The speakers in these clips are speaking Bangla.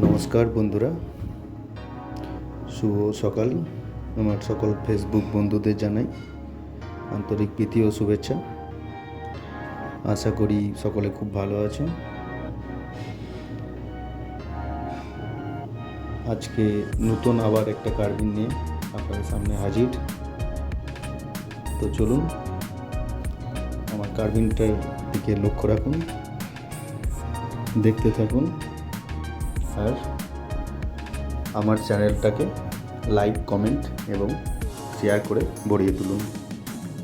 নমস্কার বন্ধুরা, শুভ সকাল। আমার সকল ফেসবুক বন্ধুদের জানাই আন্তরিক প্রীতি ও শুভেচ্ছা। আশা করি সকলে খুব ভালো আছো। আজকে নতুন আবার একটা কার্ভিং নিয়ে আপনাদের সামনে হাজির। তো চলুন আমার কার্ভিংটার দিকে লক্ষ্য রাখুন, দেখতে থাকুন আর আমার চ্যানেলটাকে লাইক, কমেন্ট এবং শেয়ার করে ভরিয়ে তুলুন,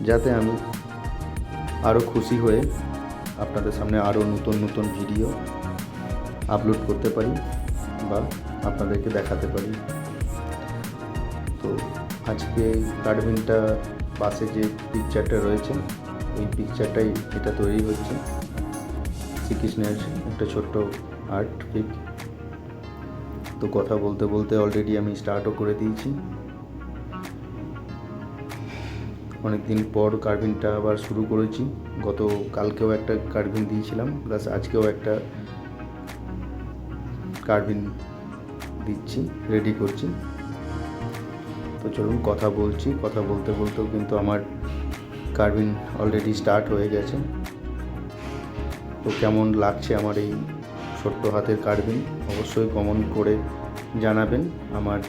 যাতে আমি আরও খুশি হয়ে আপনাদের সামনে আরও নতুন নতুন ভিডিও আপলোড করতে পারি বা আপনাদেরকে দেখাতে পারি। তো আজকে কার্ভিংটা পাশে যে পিকচারটা রয়েছে ওই পিকচারটাই এটা তৈরি হচ্ছে। শ্রীকৃষ্ণের একটা ছোট্ট আর্ট পিক। তো কথা বলতে বলতে অলরেডি আমি স্টার্টও করে দিয়েছি। অনেকদিন পর কার্ভিংটা আবার শুরু করেছি। গত কালকেও একটা কার্ভিং দিয়েছিলাম, প্লাস আজকেও একটা কার্ভিং দিচ্ছি, রেডি করছি। তো চলুন কথা বলছি, কথা বলতে বলতেও কিন্তু আমার কার্ভিং অলরেডি স্টার্ট হয়ে গেছে। তো কেমন লাগছে আমার এই ছোট্ট হাতের কার্ভিং অবশ্যই কমেন্ট করে জানাবেন। আমার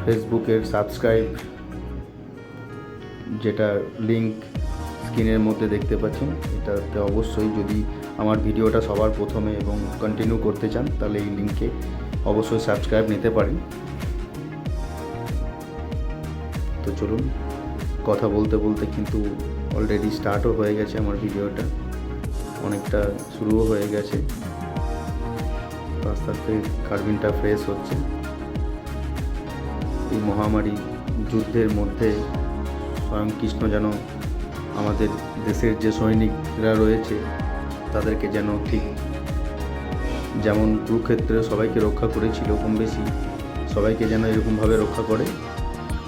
ফেসবুকের সাবস্ক্রাইব যেটা লিঙ্ক স্ক্রিনের মধ্যে দেখতে পাচ্ছেন, এটাতে অবশ্যই যদি আমার ভিডিওটা সবার প্রথমে এবং কন্টিনিউ করতে চান তাহলে এই লিঙ্কে অবশ্যই সাবস্ক্রাইব নিতে পারেন। তো চলুন কথা বলতে বলতে কিন্তু অলরেডি স্টার্টও হয়ে গেছে আমার ভিডিওটা, অনেকটা শুরুও হয়ে গেছে। আস্তে আস্তে কার্ভিংটা ফ্রেশ হচ্ছে। এই মহামারী যুদ্ধের মধ্যে স্বয়ং কৃষ্ণ যেন আমাদের দেশের যে সৈনিকরা রয়েছে তাদেরকে যেন ঠিক যেমন কুরুক্ষেত্রে সবাইকে রক্ষা করেছিল, কম বেশি সবাইকে যেন এরকমভাবে রক্ষা করে,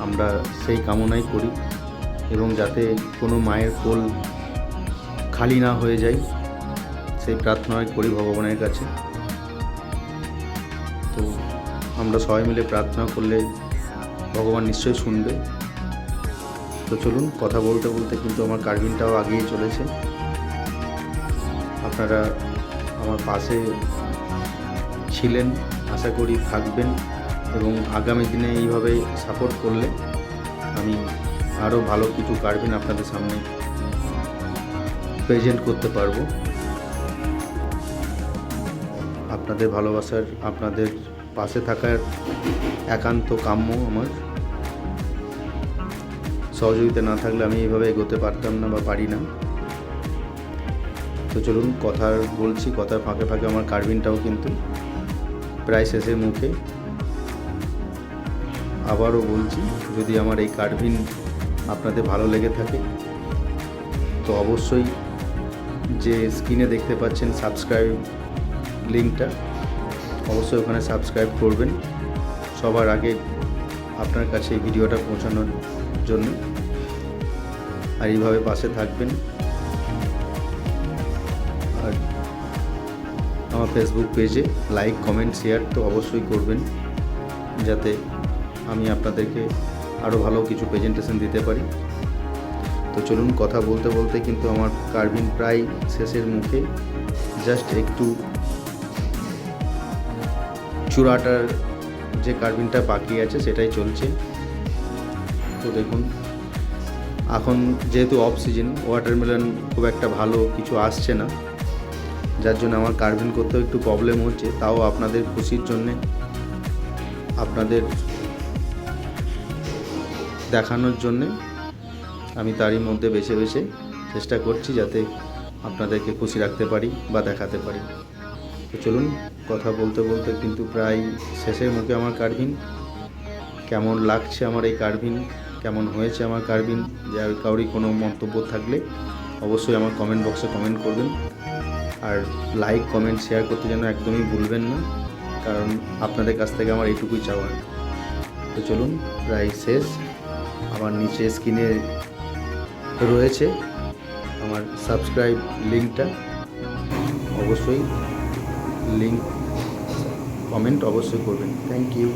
আমরা সেই কামনাই করি। এবং যাতে কোনো মায়ের কোল খালি না হয়ে যায় সেই প্রার্থনাই করি ভগবানের কাছে। তো আমরা সবাই মিলে প্রার্থনা করলে ভগবান নিশ্চয়ই শুনবে। তো চলুন কথা বলতে বলতে কিন্তু আমার কার্ভিংটাও আগিয়ে চলেছে। আপনারা আমার পাশে ছিলেন, আশা করি থাকবেন এবং আগামী দিনে এইভাবে সাপোর্ট করলে আমি আরও ভালো কিছু কার্ভিং আপনাদের সামনে প্রেজেন্ট করতে পারবো। আপনাদের ভালোবাসার, আপনাদের পাশে থাকার একান্ত কাম্য আমার। সহযোগিতা না থাকলে আমি এইভাবে এগোতে পারতাম না বা পারি না। তো চলুন কথা বলছি, কথার ফাঁকে ফাঁকে আমার কার্ভিংটাও কিন্তু প্রায় শেষের মুখে। আবারও বলছি, যদি আমার এই কার্ভিং আপনাদের ভালো লেগে থাকে তো অবশ্যই যে স্ক্রিনে দেখতে পাচ্ছেন সাবস্ক্রাইব লিঙ্কটা, অবশ্যই ওখানে সাবস্ক্রাইব করবেন সবার আগে আপনার কাছে এই ভিডিওটা পৌঁছানোর জন্য। আর এইভাবে পাশে থাকবেন। আর আমার ফেসবুক পেজে লাইক, কমেন্ট, শেয়ার তো অবশ্যই করবেন, যাতে আমি আপনাদেরকে আরও ভালো কিছু প্রেজেন্টেশন দিতে পারি। তো চলুন কথা বলতে বলতে কিন্তু আমার কার্ভিং প্রায় শেষের মুখে। জাস্ট একটু চূড়াটার যে কার্ভিংটা বাকি আছে সেটাই চলছে। তো দেখুন এখন যেহেতু অফ সিজন, ওয়াটারমেলন খুব একটা ভালো কিছু আসছে না, যার জন্য আমার কার্ভিং করতেও একটু প্রবলেম হচ্ছে। তাও আপনাদের খুশির জন্যে, আপনাদের দেখানোর জন্যে আমি তারই মধ্যে বেছে বেছে চেষ্টা করছি যাতে আপনাদেরকে খুশি রাখতে পারি বা দেখাতে পারি। তো চলুন কথা বলতে বলতে কিন্তু প্রায় শেষের মুখে আমার কার্ভিং। কেমন লাগছে আমার এই কার্ভিং, কেমন হয়েছে আমার কার্ভিং, যার কাউরি কোনো মন্তব্য থাকলে অবশ্যই আমার কমেন্ট বক্সে কমেন্ট করবেন। আর লাইক, কমেন্ট, শেয়ার করতে যেন একদমই ভুলবেন না, কারণ আপনাদের কাছ থেকে আমার এইটুকুই চাওয়ার। তো চলুন প্রায় শেষ। আমার নিচে স্ক্রিনে রয়েছে আমার সাবস্ক্রাইব লিঙ্কটা, অবশ্যই লিঙ্ক কমেন্ট অবশ্যই করবেন। Thank you.